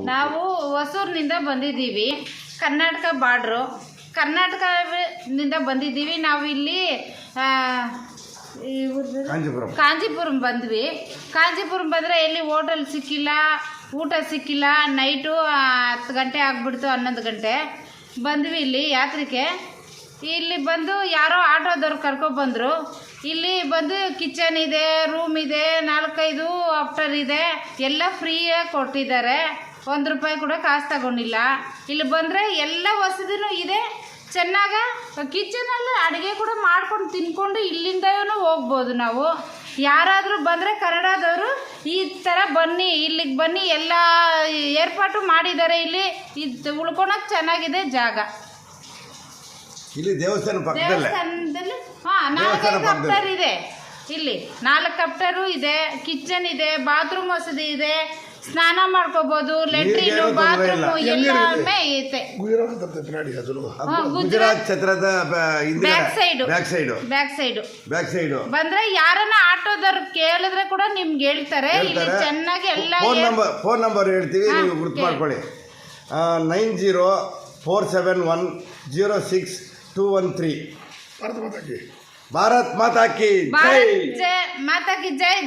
ನಾವು ಹೊಸೂರಿನಿಂದ ಬಂದಿದ್ದೀವಿ. ಕರ್ನಾಟಕ ಬಾರ್ಡ್ರು. ಕರ್ನಾಟಕದಿಂದ ಬಂದಿದ್ದೀವಿ. ನಾವು ಇಲ್ಲಿ ಕಾಂಜೀಪುರಂ ಬಂದ್ವಿ. ಕಾಂಜೀಪುರಂ ಬಂದರೆ ಎಲ್ಲಿ ಹೋಟೆಲ್ ಸಿಕ್ಕಿಲ್ಲ, ಊಟ ಸಿಕ್ಕಿಲ್ಲ. ನೈಟು 10 ಗಂಟೆ ಆಗಿಬಿಡ್ತು, 11 ಗಂಟೆ ಬಂದ್ವಿ ಇಲ್ಲಿ ಯಾತ್ರೆಗೆ. ಇಲ್ಲಿ ಬಂದು ಯಾರೋ ಆಟೋದವ್ರು ಕರ್ಕೊಬಂದರು. ಇಲ್ಲಿ ಬಂದು ಕಿಚನ್ ಇದೆ, ರೂಮ್ ಇದೆ, 4-5 ಆಫ್ಟರ್ ಇದೆ, ಎಲ್ಲ ಫ್ರೀಯಾಗಿ ಕೊಟ್ಟಿದ್ದಾರೆ. 1 ರೂಪಾಯಿ ಕೂಡ ಕಾಸು ತಗೊಂಡಿಲ್ಲ. ಇಲ್ಲಿ ಬಂದರೆ ಎಲ್ಲ ವಸತಿನೂ ಇದೆ. ಚೆನ್ನಾಗ ಕಿಚನಲ್ಲಿ ಅಡುಗೆ ಕೂಡ ಮಾಡ್ಕೊಂಡು ತಿನ್ಕೊಂಡು ಇಲ್ಲಿಂದನೂ ಹೋಗ್ಬೋದು ನಾವು. ಯಾರಾದರೂ ಬಂದರೆ ಕನ್ನಡದವರು ಈ ಥರ ಬನ್ನಿ, ಇಲ್ಲಿಗೆ ಬನ್ನಿ, ಎಲ್ಲ ಏರ್ಪಾಟು ಮಾಡಿದ್ದಾರೆ. ಇಲ್ಲಿ ಇದು ಉಳ್ಕೊಳಕ್ಕೆ ಚೆನ್ನಾಗಿದೆ ಜಾಗ. ಇಲ್ಲಿ ದೇವಸ್ಥಾನದಲ್ಲಿ 4-5 ಕಪ್ಟರ್ ಇದೆ. ಇಲ್ಲಿ 4 ಕಪ್ಟರು ಇದೆ, ಕಿಚನ್ ಇದೆ, ಬಾತ್ರೂಮ್ ವಸತಿ ಇದೆ, ಸ್ನಾನ ಮಾಡ್ಕೋಬಹುದು, ಲೆಟ್ರಿನ್, ಬಾತ್ರೂಮ್ ಎಲ್ಲಾமே ಐತೆ. ಗುಜರಾತ್ ಛತ್ರದ ಬ್ಯಾಕ್ ಸೈಡ್ ಬಂದ್ರೆ ಯಾರನ್ನ ಆಟೋದವ್ರು ಕೇಳಿದ್ರೆ ಕೂಡ ನಿಮ್ಗೆ ಹೇಳ್ತಾರೆ. ಇಲ್ಲಿ ಚೆನ್ನಾಗಿ ಎಲ್ಲ ಫೋನ್ ನಂಬರ್ ಹೇಳ್ತೀವಿ, ನೀವು ಗುರ್ತು ಮಾಡ್ಕೊಳ್ಳಿ. 9047106213. ಭಾರತ್ ಮಾತಾ ಕಿ ಜೈ.